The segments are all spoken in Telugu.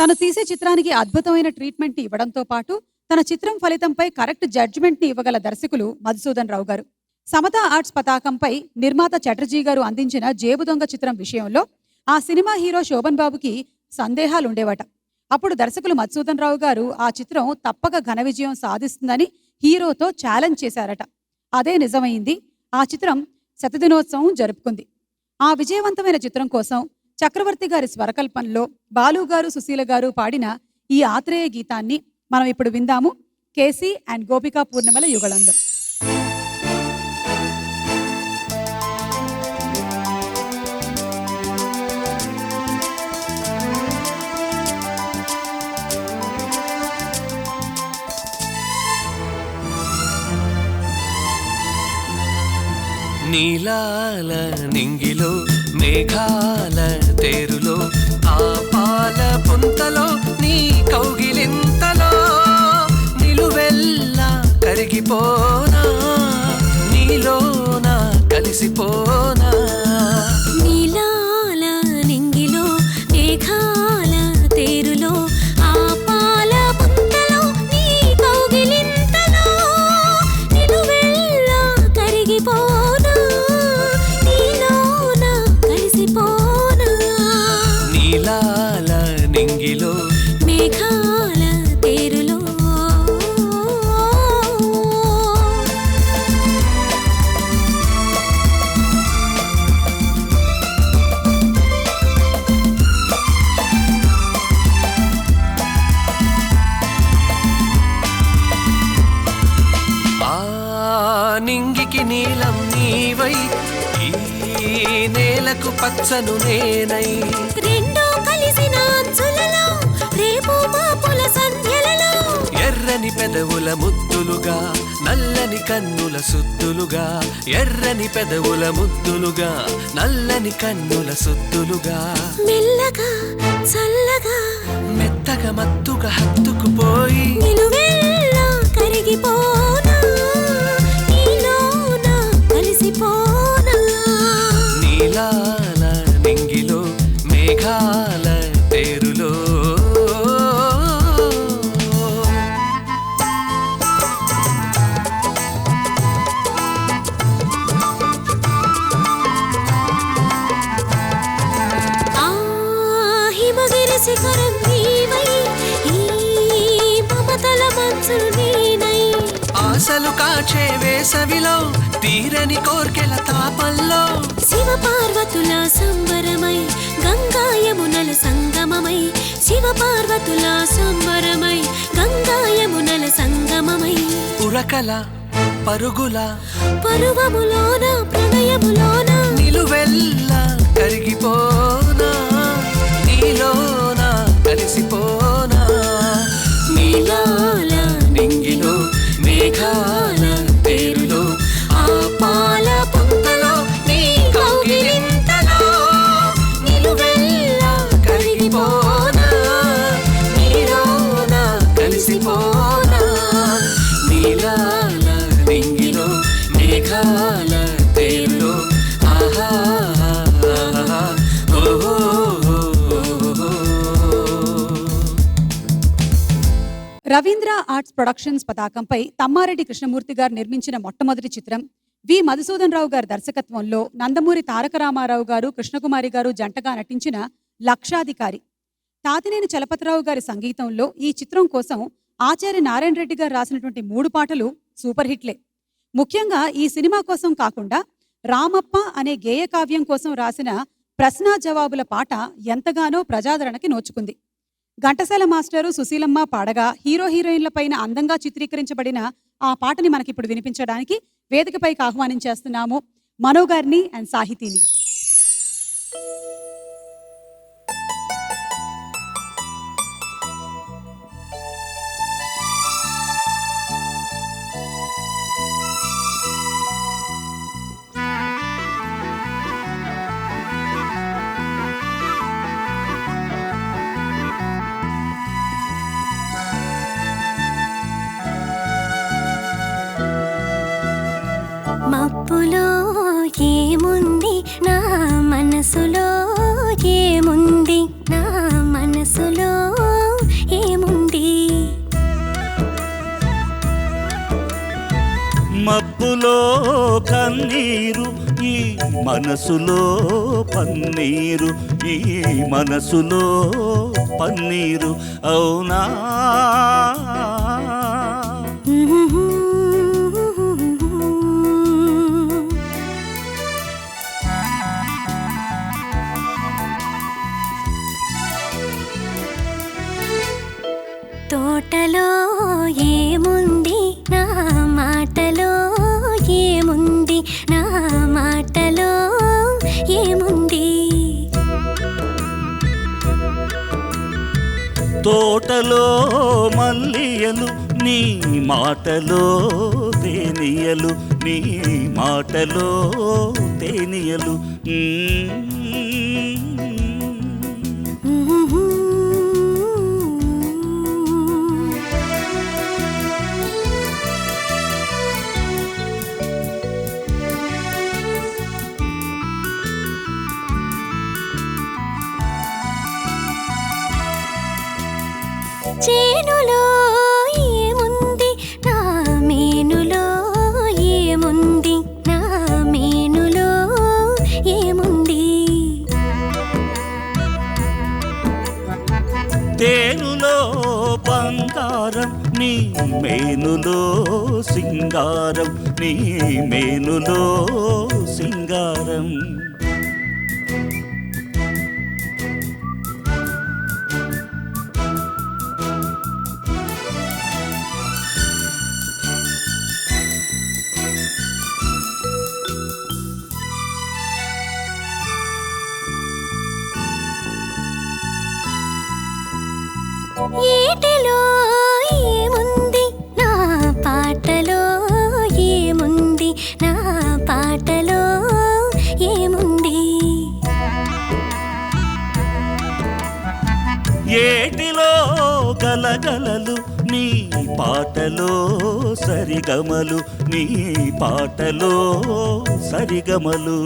తను తీసే చిత్రానికి అద్భుతమైన ట్రీట్మెంట్‌ని ఇవ్వడంతో పాటు, తన చిత్రం ఫలితంపై కరెక్ట్ జడ్జ్‌మెంట్‌ని ఇవ్వగల దర్శకులు మధుసూదన్ రావు గారు. సమత ఆర్ట్స్ పతాకంపై నిర్మాత చటర్జీ గారు అందించిన 'జేబు దొంగ' చిత్రం విషయంలో ఆ సినిమా హీరో శోభన్ బాబుకి సందేహాలుండేవట. అప్పుడు దర్శకులు మధుసూదన్ రావు గారు ఆ చిత్రం తప్పక ఘన విజయం సాధిస్తుందని హీరోతో ఛాలెంజ్ చేశారట. అదే నిజమైంది. ఆ చిత్రం శతదినోత్సవం జరుపుకుంది. ఆ విజయవంతమైన చిత్రం కోసం చక్రవర్తి గారి స్వరకల్పనలో బాలు గారు, సుశీల గారు పాడిన ఈ ఆత్రేయ గీతాన్ని మనం ఇప్పుడు విందాము. కేసీ అండ్ గోపికా పూర్ణిమల యుగళంలో. నీలాల నింగిలో మేఘాల తేరులో ఆ పాల పుంతలో నీ కౌగిలింతలో నిలువెల్లా కరిగిపోనా నీలోన కలిసిపోనా. నీలాల నింగిలో మేఘాల తేరులో ఆ పాల పుంతలో నీ కౌగిలింతలో నిలువెల్లా కరిగిపోనా నీలోన కలిసిపోనా. నీలాల నింగిలో మేఘాల తేరులో. ఆ నింగికి నీలం నీవై ఈ నేలకు పచ్చను నేనై రెండో కలిసిన అంచులలో రేపు మాపుల సంధ్యలలో ఎర్రని పెదవుల ముద్దులుగా నల్లని కన్నుల సుద్దులుగా ఎర్రని పెదవుల ముద్దులుగా నల్లని కన్నుల సుద్దులుగా మెల్లగా చల్లగా మెత్తగా మత్తుగా హత్తుకుపోయి నిలువెల్లా కరిగిపోనా నీలోన కలిసిపోనా. నీలాల నింగిలో మేఘాల తేరులో. ఆ హిమగిరి శిఖరం నీవై ఈ మమతల మంచులు నేనై ఆశలు కాచే వేసవిలో తీరని కోర్కెల తాపంలో శివ పార్వతుల సంబరమై గంగా యమునల సంగమమై శివ పార్వతుల సంబరమై గంగా యమునల సంగమమై ఉరకల పరుగుల పరువములోన ప్రణయములోన నిలువెల్లా కరిగిపోనా నీలోన కలిసిపోనా. నీలాల నింగిలో మేఘాల తేరులో ఆ పాల పుంతలో నీ కౌగిలింతలో నిలువెల్లా కరిగిపోనా నీలోన కలిసిపోనా. నీలాల నింగిలో మేఘాల తేరులో ఆహా ఓహో. రవీంద్ర ఆర్ట్స్ ప్రొడక్షన్స్ పతాకంపై తమ్మారెడ్డి కృష్ణమూర్తి గారు నిర్మించిన మొట్టమొదటి చిత్రం, వి మధుసూదన్ రావు గారి దర్శకత్వంలో నందమూరి తారక రామారావు గారు, కృష్ణకుమారి గారు జంటగా నటించిన లక్షాధికారి. తాతినేని చలపతిరావు గారి సంగీతంలో ఈ చిత్రం కోసం ఆచార్య నారాయణ రెడ్డి గారు రాసినటువంటి 3 పాటలు సూపర్ హిట్లే. ముఖ్యంగా ఈ సినిమా కోసం కాకుండా రామప్ప అనే గేయ కావ్యం కోసం రాసిన ప్రశ్న జవాబుల పాట ఎంతగానో ప్రజాదరణకి నోచుకుంది. ఘంటసాల మాస్టరు, సుశీలమ్మ పాడగా హీరో హీరోయిన్ల పైన అందంగా చిత్రీకరించబడిన ఆ పాటని మనకిప్పుడు వినిపించడానికి వేదికపైకి ఆహ్వానించేస్తున్నాము మనో గారిని అండ్ సాహితీని. మబ్బులో ఏముంది నా మనసులో ఏముంది నా మనసులో కన్నులో కన్నీరు ఈ మనసులో పన్నీరు, ఈ మనసులో పన్నీరు అవునా. తోటలో ఏముంది నా మాటలో ఏముంది, నా మాటలో ఏముంది. తోటలో మల్లియలు నీ మాటలో తేనియలు, నీ మాటలో తేనియలు. చేనులో ఏముంది నా మేనులో ఏముంది, నా మేనులో ఏముంది. తేనులో బంగారం నీ మేనులో సింగారం, నీ మేనులో సింగారం. ఏటిలో ఏముంది నా పాటలో ఏముంది, నా పాటలో ఏముంది. ఏటిలో గలగలలు నీ పాటలో సరిగమలు, నీ పాటలో సరిగమలు.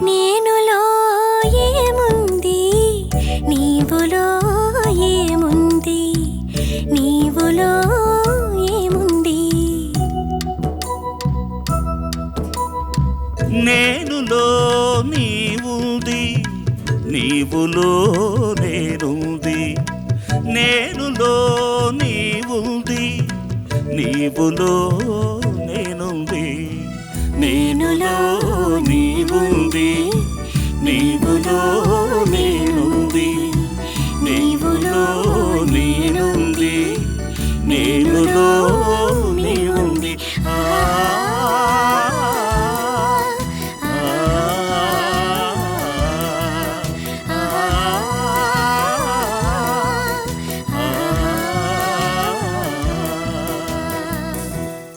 నేనులో ఏముంది నీవులో ఏముంది, నీవులో ఏముంది. నేనులో నీవుంది, నీవులో నేనుంది, నేనులో నీవుంది, నీవులో నేనుంది. నేనులో నీవుంది, నీవులో